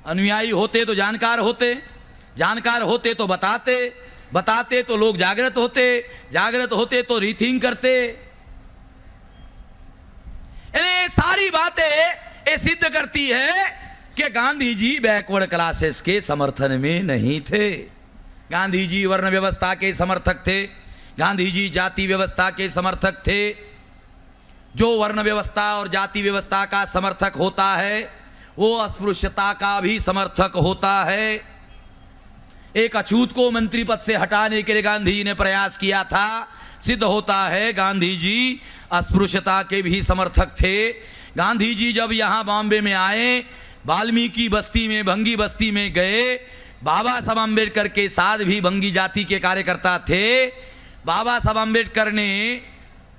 अनुयायी होते तो जानकार होते, जानकार होते तो बताते, बताते तो लोग जागृत होते, जागृत होते तो रीथिंक करते। ये सारी बातें ये सिद्ध करती है कि गांधी जी बैकवर्ड क्लासेस के समर्थन में नहीं थे। गांधी जी वर्ण व्यवस्था के समर्थक थे, गांधी जी जाति व्यवस्था के समर्थक थे। जो वर्ण व्यवस्था और जाति व्यवस्था का समर्थक होता है वो अस्पृश्यता का भी समर्थक होता है। एक अछूत को मंत्री पद से हटाने के लिए गांधी जी ने प्रयास किया था। सिद्ध होता है गांधी जी अस्पृश्यता के भी समर्थक थे। गांधी जी जब यहां बॉम्बे में आए, वाल्मीकि बस्ती में, भंगी बस्ती में गए, बाबा साहब अम्बेडकर के साथ भी भंगी जाति के कार्यकर्ता थे। बाबा साहब अम्बेडकर ने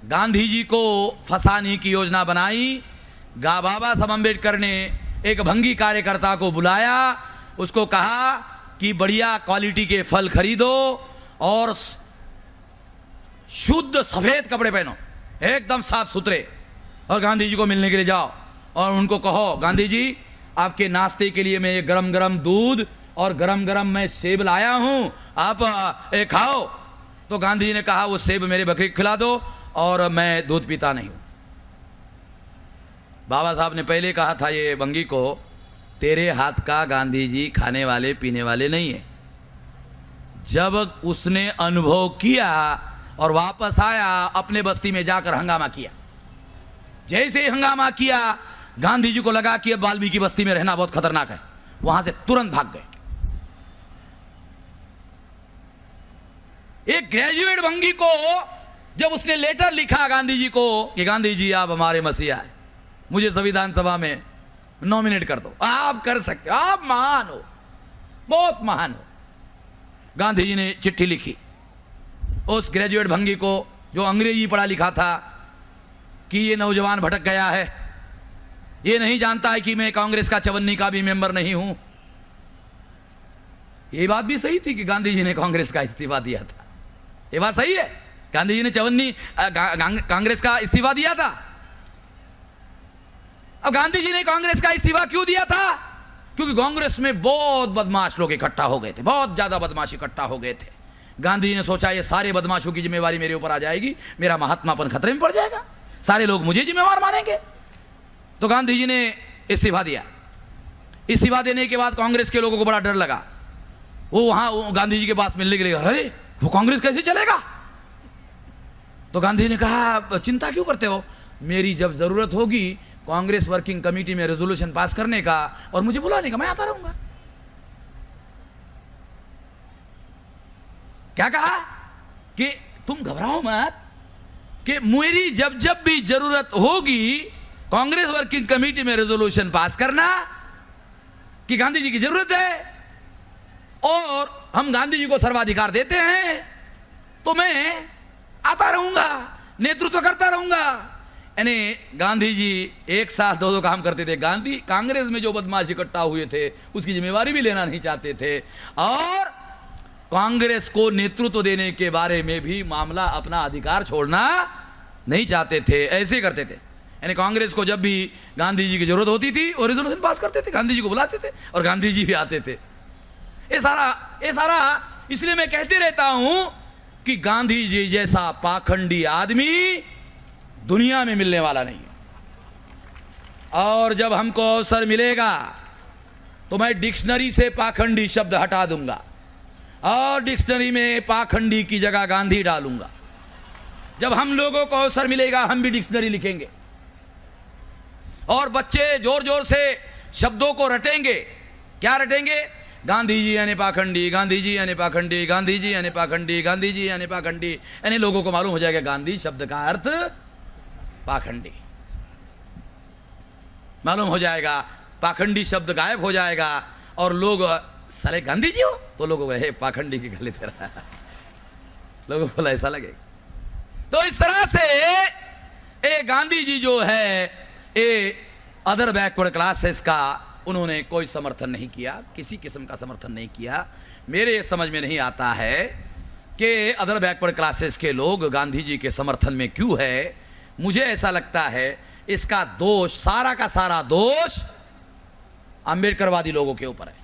गांधी जी को फंसाने की योजना बनाई। बाबा साहब अम्बेडकर ने एक भंगी कार्यकर्ता को बुलाया, उसको कहा कि बढ़िया क्वालिटी के फल खरीदो और शुद्ध सफेद कपड़े पहनो, एकदम साफ सुथरे, और गांधी जी को मिलने के लिए जाओ और उनको कहो गांधी जी आपके नाश्ते के लिए मैं ये गरम गरम दूध और गरम गरम मैं सेब लाया हूं, आप खाओ। तो गांधी जी ने कहा वो सेब मेरे बकरी को खिला दो और मैं दूध पीता नहीं हूं। बाबा साहब ने पहले कहा था ये भंगी को, तेरे हाथ का गांधी जी खाने वाले पीने वाले नहीं है। जब उसने अनुभव किया और वापस आया, अपने बस्ती में जाकर हंगामा किया। जैसे ही हंगामा किया, गांधी जी को लगा कि अब वाल्मीकि बस्ती में रहना बहुत खतरनाक है, वहां से तुरंत भाग गए। एक ग्रेजुएट भंगी को जब उसने लेटर लिखा गांधी जी को कि गांधी जी आप हमारे मसीहा हैं, मुझे संविधान सभा में नॉमिनेट कर दो, आप कर सकते हो, आप महान हो, बहुत महान हो। गांधी जी ने चिट्ठी लिखी उस ग्रेजुएट भंगी को जो अंग्रेजी पढ़ा लिखा था कि ये नौजवान भटक गया है, ये नहीं जानता है कि मैं कांग्रेस का चवन्नी का भी मेंबर नहीं हूं। ये बात भी सही थी कि गांधी जी ने कांग्रेस का इस्तीफा दिया था, ये बात सही है, गांधी जी ने चवन्नी कांग्रेस का इस्तीफा दिया था। अब गांधी जी ने कांग्रेस का इस्तीफा क्यों दिया था? क्योंकि कांग्रेस में बहुत बदमाश लोग इकट्ठा हो गए थे, बहुत ज्यादा बदमाश इकट्ठा हो गए थे। गांधी जी ने सोचा ये सारे बदमाशों की जिम्मेवारी मेरे ऊपर आ जाएगी, मेरा महात्मापन खतरे में पड़ जाएगा, सारे लोग मुझे जिम्मेवार मानेंगे। तो गांधी जी ने इस्तीफा दिया। इस्तीफा देने के बाद कांग्रेस के लोगों को बड़ा डर लगा। वो वहां गांधी जी के पास मिलने के लिए, अरे वो कांग्रेस कैसे चलेगा? तो गांधी जी ने कहा चिंता क्यों करते हो, मेरी जब जरूरत होगी कांग्रेस वर्किंग कमेटी में रेजोल्यूशन पास करने का और मुझे बुलाने का, मैं आता रहूंगा। क्या कहा कि तुम घबराओ मत, कि मेरी जब जब भी जरूरत होगी कांग्रेस वर्किंग कमेटी में रेजोल्यूशन पास करना कि गांधी जी की जरूरत है और हम गांधी जी को सर्वाधिकार देते हैं, तो मैं आता रहूंगा, नेतृत्व करता रहूंगा। यानी गांधी जी एक साथ दो काम करते थे। गांधी कांग्रेस में जो बदमाश इकट्ठा हुए थे उसकी जिम्मेवारी भी लेना नहीं चाहते थे और कांग्रेस को नेतृत्व देने के बारे में भी मामला, अपना अधिकार छोड़ना नहीं चाहते थे, ऐसे करते थे। यानी कांग्रेस को जब भी गांधी जी की जरूरत होती थी और रेजोल्यूशन पास करते थे, गांधी जी को बुलाते थे और गांधी जी भी आते थे। ये सारा इसलिए मैं कहते रहता हूं कि गांधी जी जैसा पाखंडी आदमी दुनिया में मिलने वाला नहीं है। और जब हमको अवसर मिलेगा तो मैं डिक्शनरी से पाखंडी शब्द हटा दूंगा और डिक्शनरी में पाखंडी की जगह गांधी डालूंगा। जब हम लोगों को अवसर मिलेगा हम भी डिक्शनरी लिखेंगे और बच्चे जोर जोर से शब्दों को रटेंगे। क्या रटेंगे? गांधी जी यानी पाखंडी, गांधी जी यानी पाखंडी, गांधी जी यानी पाखंडी, गांधी जी यानी पाखंडी। यानी लोगों को मालूम हो जाएगा गांधी शब्द का अर्थ पाखंडी, मालूम हो जाएगा, पाखंडी शब्द गायब हो जाएगा और लोग साले गांधी जी हो, तो लोगों को हे पाखंडी की गली तेरा, लोगों को ऐसा लगेगा। तो इस तरह से ये गांधी जी जो है ये अदर बैकवर्ड क्लासेस का उन्होंने कोई समर्थन नहीं किया, किसी किस्म का समर्थन नहीं किया। मेरे समझ में नहीं आता है कि अदर बैकवर्ड क्लासेस के लोग गांधी जी के समर्थन में क्यों है। मुझे ऐसा लगता है इसका दोष, सारा का सारा दोष अंबेडकरवादी लोगों के ऊपर है।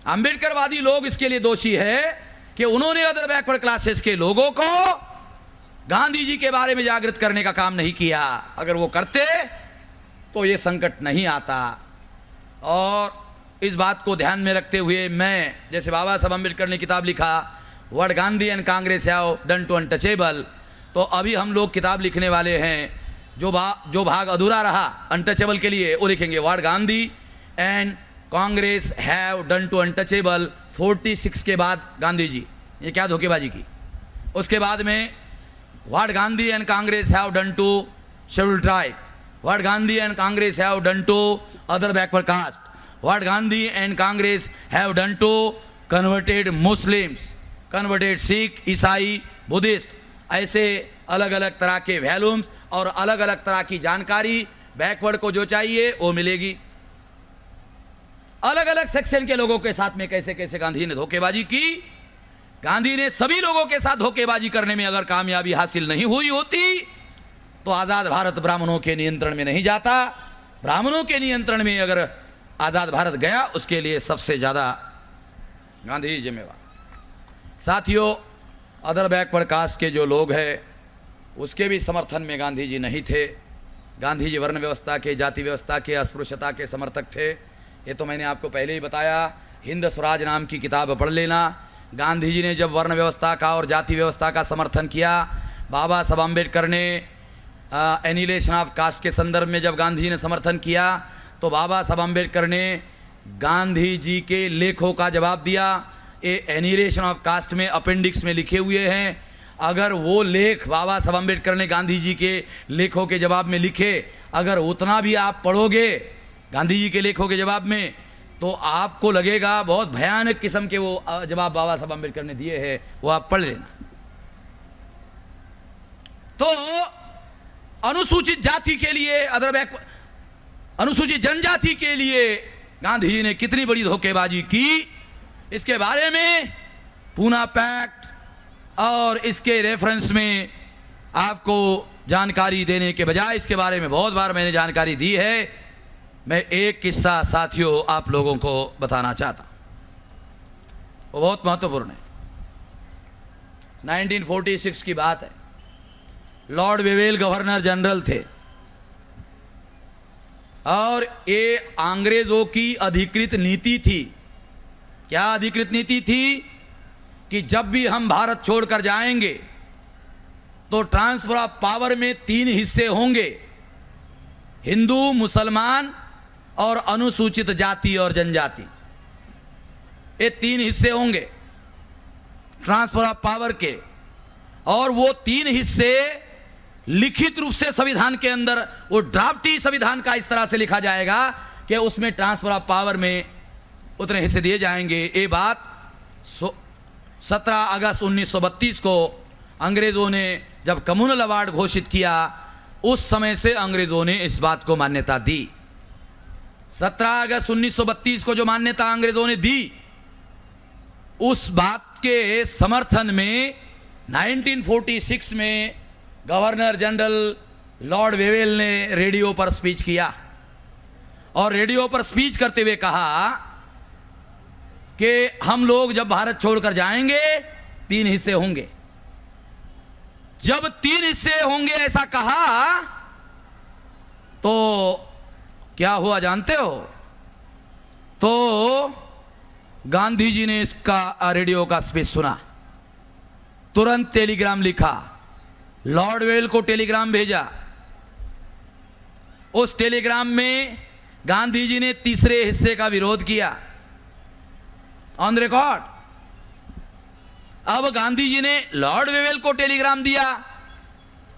अंबेडकरवादी लोग इसके लिए दोषी है कि उन्होंने अदर बैकवर्ड क्लासेस के लोगों को गांधी जी के बारे में जागृत करने का काम नहीं किया। अगर वो करते तो ये संकट नहीं आता। और इस बात को ध्यान में रखते हुए मैं, जैसे बाबा साहब अम्बेडकर ने किताब लिखा what Gandhi and Congress have done to untouchable, तो अभी हम लोग किताब लिखने वाले हैं जो भाग अधूरा रहा अनटचेबल के लिए, वो लिखेंगे what Gandhi and Congress have done to untouchable 46 के बाद गांधी जी, ये क्या धोखेबाजी की। उसके बाद में what Gandhi and Congress have done to scheduled tribe, what Gandhi and Congress have done to other backward caste, what Gandhi and Congress have done to converted Muslims, converted Sikh, ईसाई, बुद्धिस्ट। ऐसे अलग अलग तरह के वैल्यूम्स और अलग अलग तरह की जानकारी बैकवर्ड को जो चाहिए वो मिलेगी। अलग अलग सेक्शन के लोगों के साथ में कैसे कैसे गांधी ने धोखेबाजी की। गांधी ने सभी लोगों के साथ धोखेबाजी करने में अगर कामयाबी हासिल नहीं हुई होती तो आजाद भारत ब्राह्मणों के नियंत्रण में नहीं जाता। ब्राह्मणों के नियंत्रण में अगर आजाद भारत गया उसके लिए सबसे ज्यादा गांधी ही जिम्मेवार। साथियों, अदर बैकवर्ड कास्ट के जो लोग हैं उसके भी समर्थन में गांधी जी नहीं थे। गांधी जी वर्ण व्यवस्था के, जाति व्यवस्था के, अस्पृश्यता के समर्थक थे। ये तो मैंने आपको पहले ही बताया। हिंद स्वराज नाम की किताब पढ़ लेना। गांधी जी ने जब वर्ण व्यवस्था का और जाति व्यवस्था का समर्थन किया, बाबा साहब अम्बेडकर ने एनिलेशन ऑफ कास्ट के संदर्भ में जब गांधी जी ने समर्थन किया तो बाबा साहब अम्बेडकर ने गांधी जी के लेखों का जवाब दिया। ये एनिलेशन ऑफ कास्ट में अपेंडिक्स में लिखे हुए हैं। अगर वो लेख बाबा साहब अम्बेडकर ने गांधी जी के लेखों के जवाब में लिखे, अगर उतना भी आप पढ़ोगे गांधी जी के लेखों के जवाब में, तो आपको लगेगा बहुत भयानक किस्म के वो जवाब बाबा साहब अम्बेडकर ने दिए हैं। वो आप पढ़ लेना। तो अनुसूचित जाति के लिए, अनुसूचित जनजाति के लिए गांधी जी ने कितनी बड़ी धोखेबाजी की, इसके बारे में पूना पैक्ट और इसके रेफरेंस में आपको जानकारी देने के बजाय इसके बारे में बहुत बार मैंने जानकारी दी है। मैं एक किस्सा साथियों आप लोगों को बताना चाहता, वो बहुत महत्वपूर्ण है। 1946 की बात है। लॉर्ड वेवेल गवर्नर जनरल थे और ये अंग्रेजों की अधिकृत नीति थी। क्या अधिकृत नीति थी कि जब भी हम भारत छोड़कर जाएंगे तो ट्रांसफर ऑफ पावर में 3 हिस्से होंगे, हिंदू, मुसलमान और अनुसूचित जाति और जनजाति। ये 3 हिस्से होंगे ट्रांसफर ऑफ पावर के, और वो 3 हिस्से लिखित रूप से संविधान के अंदर, वो ड्राफ्टी संविधान का इस तरह से लिखा जाएगा कि उसमें ट्रांसफर ऑफ पावर में उतने हिस्से दिए जाएंगे। ये बात 17 अगस्त 1932 को अंग्रेजों ने जब कम्युनल अवार्ड घोषित किया, उस समय से अंग्रेजों ने इस बात को मान्यता दी। 17 अगस्त 1932 को जो मान्यता अंग्रेजों ने दी, उस बात के समर्थन में 1946 में गवर्नर जनरल लॉर्ड वेवेल ने रेडियो पर स्पीच किया और रेडियो पर स्पीच करते हुए कहा कि हम लोग जब भारत छोड़कर जाएंगे 3 हिस्से होंगे। जब 3 हिस्से होंगे ऐसा कहा तो क्या हुआ जानते हो? तो गांधी जी ने इसका रेडियो का स्पीच सुना, तुरंत टेलीग्राम लिखा, लॉर्ड वेवेल को टेलीग्राम भेजा। उस टेलीग्राम में गांधी जी ने तीसरे हिस्से का विरोध किया, ऑन रिकॉर्ड। अब गांधी जी ने लॉर्ड वेवेल को टेलीग्राम दिया।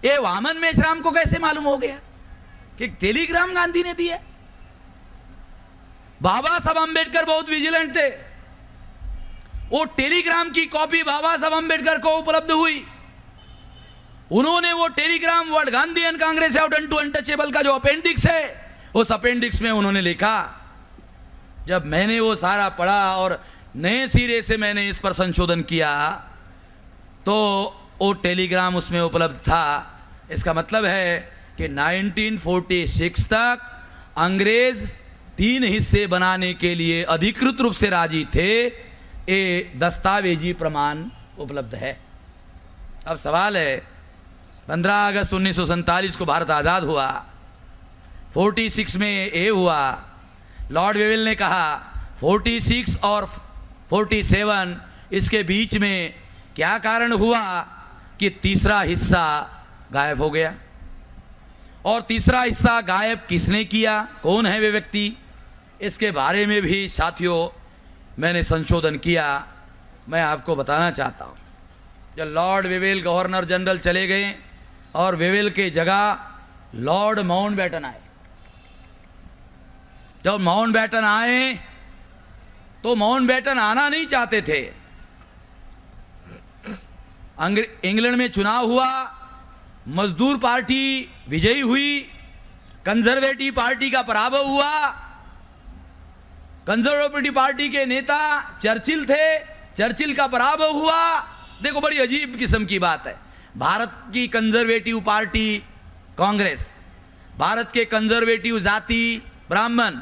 ये वामन मेश्राम को कैसे मालूम हो गया कि टेलीग्राम गांधी ने दिया? बाबा साहब अम्बेडकर बहुत विजिलेंट थे। वो टेलीग्राम की कॉपी बाबा साहब अम्बेडकर को उपलब्ध हुई। उन्होंने वो telegram word Gandhi and Congress have done to untouchable का जो अपेंडिक्स है, उस अपेंडिक्स में उन्होंने लिखा। जब मैंने वो सारा पढ़ा और नए सिरे से मैंने इस पर संशोधन किया तो वो टेलीग्राम उसमें उपलब्ध था। इसका मतलब है कि 1946 तक अंग्रेज 3 हिस्से बनाने के लिए अधिकृत रूप से राजी थे, ये दस्तावेजी प्रमाण उपलब्ध है। अब सवाल है, 15 अगस्त 1947 को भारत आज़ाद हुआ, 46 में ये हुआ। लॉर्ड वेवेल ने कहा 46 और 47 इसके बीच में क्या कारण हुआ कि तीसरा हिस्सा गायब हो गया। और तीसरा हिस्सा गायब किसने किया, कौन है वे व्यक्ति, इसके बारे में भी साथियों मैंने संशोधन किया, मैं आपको बताना चाहता हूँ। जब लॉर्ड वेवेल गवर्नर जनरल चले गए और वेवेल के जगह लॉर्ड माउंटबेटन आए। जब माउंटबेटन आए तो माउंटबेटन आना नहीं चाहते थे। इंग्लैंड में चुनाव हुआ, मजदूर पार्टी विजयी हुई, कंजर्वेटिव पार्टी का पराभव हुआ। कंजर्वेटिव पार्टी के नेता चर्चिल थे, चर्चिल का पराभव हुआ। देखो बड़ी अजीब किस्म की बात है, भारत की कंजर्वेटिव पार्टी कांग्रेस, भारत के कंजर्वेटिव जाति ब्राह्मण,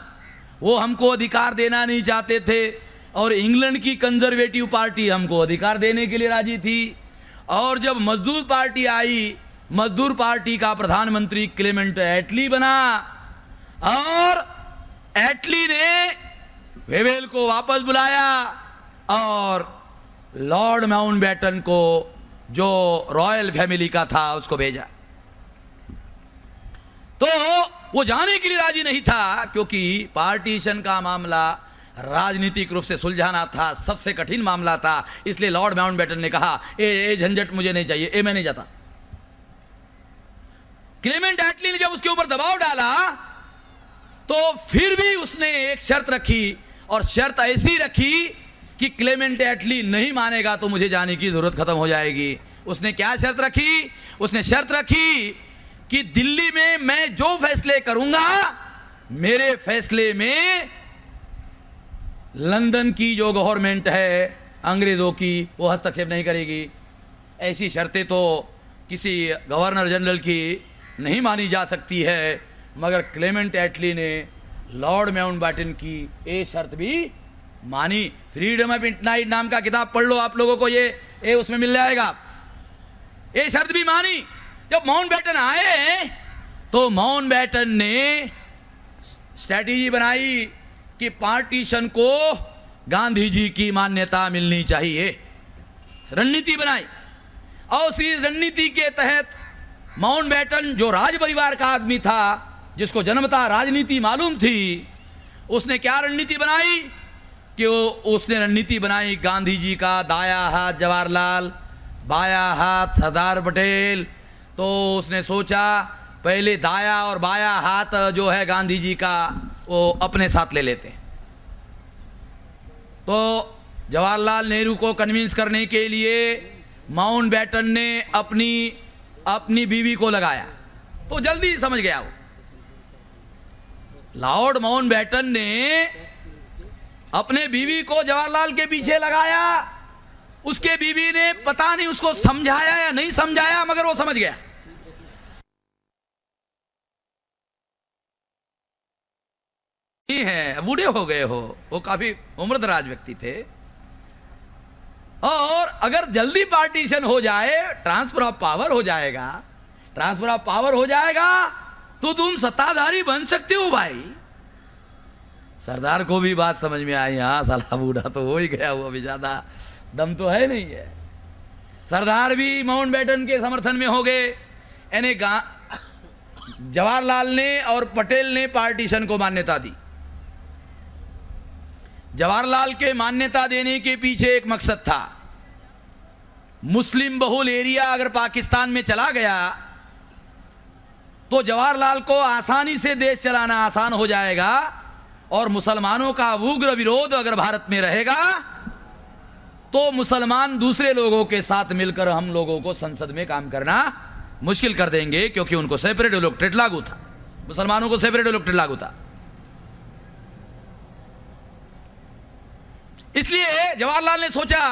वो हमको अधिकार देना नहीं चाहते थे, और इंग्लैंड की कंजर्वेटिव पार्टी हमको अधिकार देने के लिए राजी थी। और जब मजदूर पार्टी आई, मजदूर पार्टी का प्रधानमंत्री क्लेमेंट एटली बना, और एटली ने वेवेल को वापस बुलाया और लॉर्ड माउंटबेटन को, जो रॉयल फैमिली का था, उसको भेजा। तो वो जाने के लिए राजी नहीं था, क्योंकि पार्टीशन का मामला राजनीतिक रूप से सुलझाना था, सबसे कठिन मामला था। इसलिए लॉर्ड माउंटबेटन ने कहा ए झंझट मुझे नहीं चाहिए, मैं नहीं जाता। क्लेमेंट एटली ने जब उसके ऊपर दबाव डाला तो फिर भी उसने एक शर्त रखी, और शर्त ऐसी रखी कि क्लेमेंट एटली नहीं मानेगा तो मुझे जाने की जरूरत खत्म हो जाएगी। उसने क्या शर्त रखी, उसने शर्त रखी कि दिल्ली में मैं जो फैसले करूंगा, मेरे फैसले में लंदन की जो गवर्नमेंट है अंग्रेजों की, वो हस्तक्षेप नहीं करेगी। ऐसी शर्तें तो किसी गवर्नर जनरल की नहीं मानी जा सकती है, मगर क्लेमेंट एटली ने लॉर्ड माउंटबेटन की ये शर्त भी मानी। फ्रीडम ऑफ नाइट नाम का किताब पढ़ लो, आप लोगों को ये उसमें मिल जाएगा। ये शर्त भी मानी। जब माउंटबेटन आए तो माउंटबेटन ने स्ट्रैटेजी बनाई कि पार्टीशन को गांधी जी की मान्यता मिलनी चाहिए, रणनीति बनाई। और इस रणनीति के तहत माउंटबेटन, जो राज परिवार का आदमी था, जिसको जन्मता राजनीति मालूम थी, उसने क्या रणनीति बनाई कि उसने रणनीति बनाई गांधी जी का दाया हाथ जवाहरलाल, बाया हाथ सरदार पटेल। तो उसने सोचा पहले दाया और बाया हाथ जो है गांधी जी का, वो अपने साथ ले लेते। तो जवाहरलाल नेहरू को कन्विंस करने के लिए माउंटबेटन ने अपनी बीवी को लगाया, तो जल्दी समझ गया वो। लॉर्ड माउंटबेटन ने अपने बीवी को जवाहरलाल के पीछे लगाया। उसके बीवी ने पता नहीं उसको समझाया या नहीं समझाया, मगर वो समझ गया। नहीं है, बूढ़े हो गए हो, वो काफी उम्रदराज व्यक्ति थे। और अगर जल्दी पार्टीशन हो जाए, ट्रांसफर ऑफ पावर हो जाएगा, ट्रांसफर ऑफ पावर हो जाएगा तो तुम सत्ताधारी बन सकते हो भाई। सरदार को भी बात समझ में आई, हाँ साला बूढ़ा तो हो ही गया, वो अभी ज्यादा दम तो है नहीं है। सरदार भी माउंटबेटन के समर्थन में हो गए। यानी जवाहरलाल ने और पटेल ने पार्टीशन को मान्यता दी। जवाहरलाल के मान्यता देने के पीछे एक मकसद था, मुस्लिम बहुल एरिया अगर पाकिस्तान में चला गया तो जवाहरलाल को आसानी से देश चलाना आसान हो जाएगा, और मुसलमानों का उग्र विरोध अगर भारत में रहेगा तो मुसलमान दूसरे लोगों के साथ मिलकर हम लोगों को संसद में काम करना मुश्किल कर देंगे, क्योंकि उनको सेपरेट इलेक्टोरेट लागू था, मुसलमानों को सेपरेट इलेक्टोरेट लागू था। इसलिए जवाहरलाल ने सोचा,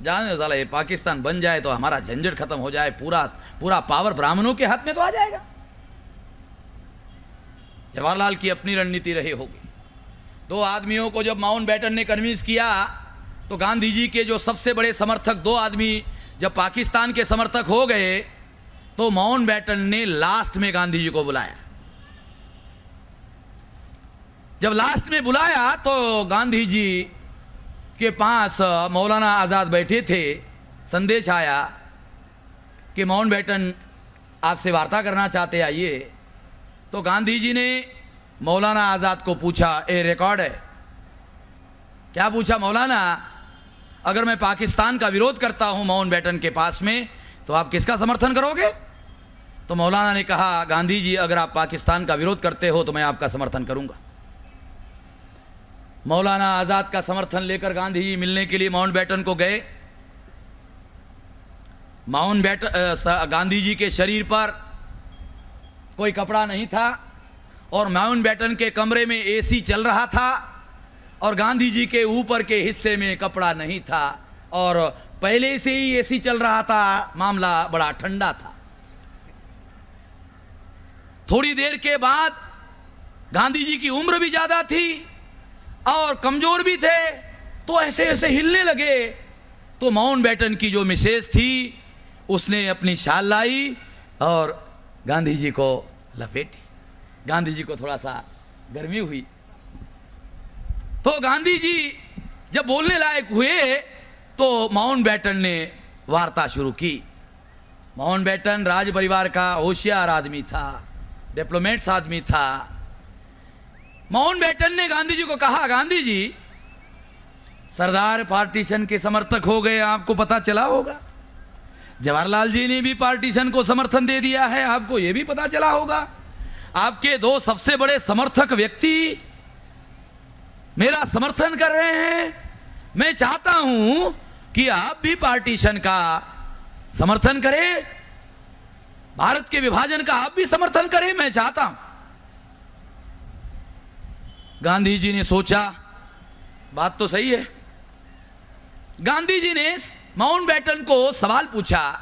जाने साला ये पाकिस्तान बन जाए तो हमारा झंझट खत्म हो जाए, पूरा पावर ब्राह्मणों के हाथ में तो आ जाएगा। जवाहरलाल की अपनी रणनीति रही होगी। दो आदमियों को जब माउंटबेटन ने कन्विंस किया तो गांधी जी के जो सबसे बड़े समर्थक दो आदमी जब पाकिस्तान के समर्थक हो गए तो माउंटबेटन ने लास्ट में गांधी जी को बुलाया। जब लास्ट में बुलाया तो गांधी जी के पास मौलाना आज़ाद बैठे थे। संदेश आया कि माउंटबेटन आपसे वार्ता करना चाहते, आइए। तो गांधी जी ने मौलाना आज़ाद को पूछा, ये रिकॉर्ड है, क्या पूछा मौलाना, अगर मैं पाकिस्तान का विरोध करता हूं माउंटबेटन के पास में तो आप किसका समर्थन करोगे? तो मौलाना ने कहा, गांधी जी अगर आप पाकिस्तान का विरोध करते हो तो मैं आपका समर्थन करूंगा। मौलाना आज़ाद का समर्थन लेकर गांधी जी मिलने के लिए माउंटबेटन को गए। गांधी जी के शरीर पर कोई कपड़ा नहीं था और माउंटबेटन के कमरे में एसी चल रहा था और गांधी जी के ऊपर के हिस्से में कपड़ा नहीं था और पहले से ही एसी चल रहा था, मामला बड़ा ठंडा था। थोड़ी देर के बाद गांधी जी की उम्र भी ज्यादा थी और कमजोर भी थे, तो ऐसे ऐसे हिलने लगे। तो माउंटबेटन की जो मिसेज थी उसने अपनी शाल लाई और गांधी जी को लपेटी। गांधी जी को थोड़ा सा गर्मी हुई तो गांधी जी जब बोलने लायक हुए तो माउंटबेटन ने वार्ता शुरू की। माउंटबेटन राज परिवार का होशियार आदमी था, डिप्लोमेट्स आदमी था। माउंटबेटन ने गांधी जी को कहा, गांधी जी सरदार पार्टीशन के समर्थक हो गए, आपको पता चला होगा। जवाहरलाल जी ने भी पार्टीशन को समर्थन दे दिया है, आपको यह भी पता चला होगा। आपके दो सबसे बड़े समर्थक व्यक्ति मेरा समर्थन कर रहे हैं। मैं चाहता हूं कि आप भी पार्टीशन का समर्थन करें, भारत के विभाजन का आप भी समर्थन करें, मैं चाहता हूं। गांधी जी ने सोचा बात तो सही है। गांधी जी ने माउंटबेटन को सवाल पूछा,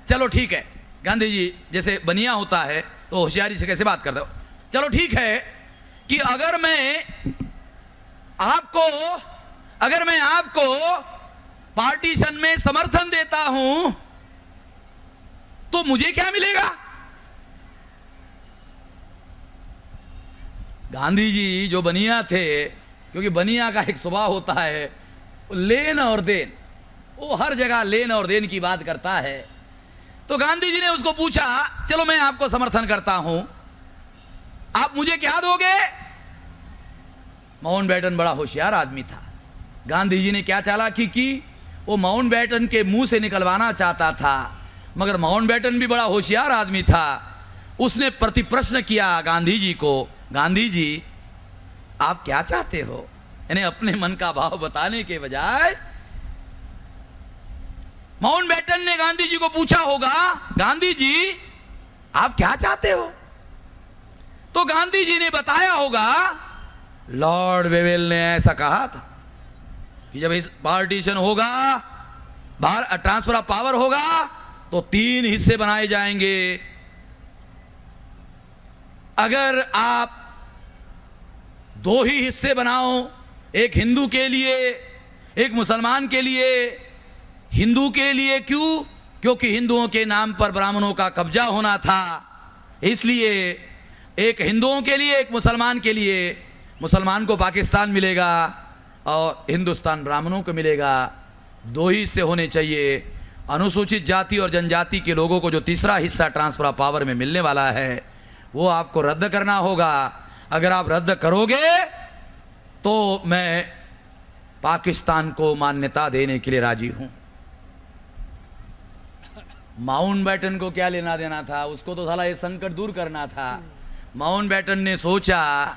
चलो ठीक है, गांधी जी जैसे बनिया होता है तो होशियारी से कैसे बात करते हो, चलो ठीक है कि अगर मैं आपको पार्टीशन में समर्थन देता हूं तो मुझे क्या मिलेगा? गांधी जी जो बनिया थे, क्योंकि बनिया का एक स्वभाव होता है लेन और देन, वो हर जगह लेन और देन की बात करता है। तो गांधी जी ने उसको पूछा, चलो मैं आपको समर्थन करता हूं, आप मुझे क्या दोगे? माउंटबेटन बड़ा होशियार आदमी था। गांधी जी ने क्या चालाकी की, वो माउंटबेटन के मुंह से निकलवाना चाहता था, मगर माउंटबेटन भी बड़ा होशियार आदमी था। उसने प्रति प्रश्न किया गांधी जी को, गांधी जी आप क्या चाहते हो? यानी अपने मन का भाव बताने के बजाय माउंटबेटन ने गांधी जी को पूछा होगा, गांधी जी आप क्या चाहते हो? तो गांधी जी ने बताया होगा, लॉर्ड वेवेल ने ऐसा कहा था कि जब इस पार्टीशन होगा, ट्रांसफर ऑफ पावर होगा तो 3 हिस्से बनाए जाएंगे। अगर आप 2 ही हिस्से बनाओ, एक हिंदू के लिए एक मुसलमान के लिए। हिंदू के लिए क्यों? क्योंकि हिंदुओं के नाम पर ब्राह्मणों का कब्जा होना था, इसलिए एक हिंदुओं के लिए एक मुसलमान के लिए। मुसलमान को पाकिस्तान मिलेगा और हिंदुस्तान ब्राह्मणों को मिलेगा। 2 ही हिस्से होने चाहिए। अनुसूचित जाति और जनजाति के लोगों को जो तीसरा हिस्सा ट्रांसफर ऑफ पावर में मिलने वाला है वो आपको रद्द करना होगा। अगर आप रद्द करोगे तो मैं पाकिस्तान को मान्यता देने के लिए राजी हूं। माउंटबेटन को क्या लेना देना था, उसको तो साला ये संकट दूर करना था। माउंटबेटन ने सोचा,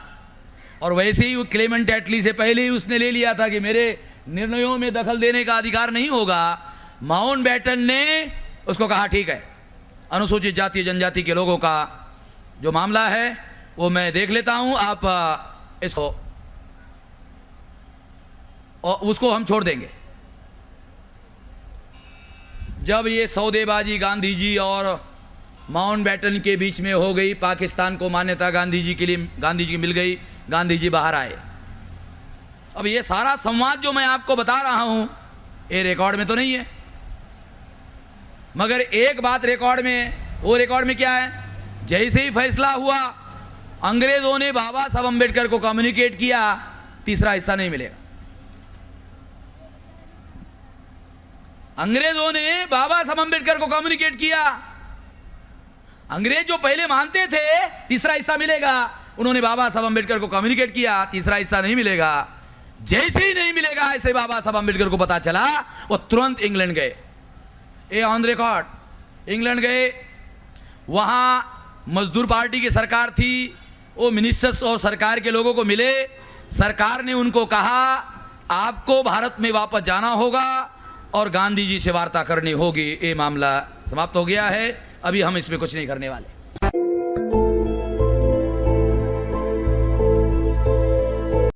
और वैसे ही वो क्लेमेंट एटली से पहले ही उसने ले लिया था कि मेरे निर्णयों में दखल देने का अधिकार नहीं होगा। माउंटबेटन ने उसको कहा, ठीक है, अनुसूचित जाति जनजाति के लोगों का जो मामला है वो मैं देख लेता हूं, आप इसको और उसको हम छोड़ देंगे। जब ये सौदेबाजी गांधी जी और माउंटबेटन के बीच में हो गई, पाकिस्तान को मान्यता गांधी जी के लिए, गांधी जी मिल गई, गांधी जी बाहर आए। अब ये सारा संवाद जो मैं आपको बता रहा हूं ये रिकॉर्ड में तो नहीं है, मगर एक बात रिकॉर्ड में, वो रिकॉर्ड में क्या है, जैसे ही फैसला हुआ अंग्रेजों ने बाबा साहब अम्बेडकर को कम्युनिकेट किया, तीसरा हिस्सा नहीं मिलेगा। अंग्रेजों ने बाबा साहब अम्बेडकर को कम्युनिकेट किया, अंग्रेज जो पहले मानते थे तीसरा हिस्सा मिलेगा, उन्होंने बाबा साहब अम्बेडकर को कम्युनिकेट किया, तीसरा हिस्सा नहीं मिलेगा। जैसे ही नहीं मिलेगा ऐसे बाबा साहब अम्बेडकर को पता चला, वो तुरंत इंग्लैंड गए, ये ऑन रिकॉर्ड इंग्लैंड गए। वहां मजदूर पार्टी की सरकार थी, वो मिनिस्टर्स और सरकार के लोगों को मिले, सरकार ने उनको कहा आपको भारत में वापस जाना होगा और गांधी जी से वार्ता करनी होगी। ये मामला समाप्त हो गया है, अभी हम इसमें कुछ नहीं करने वाले।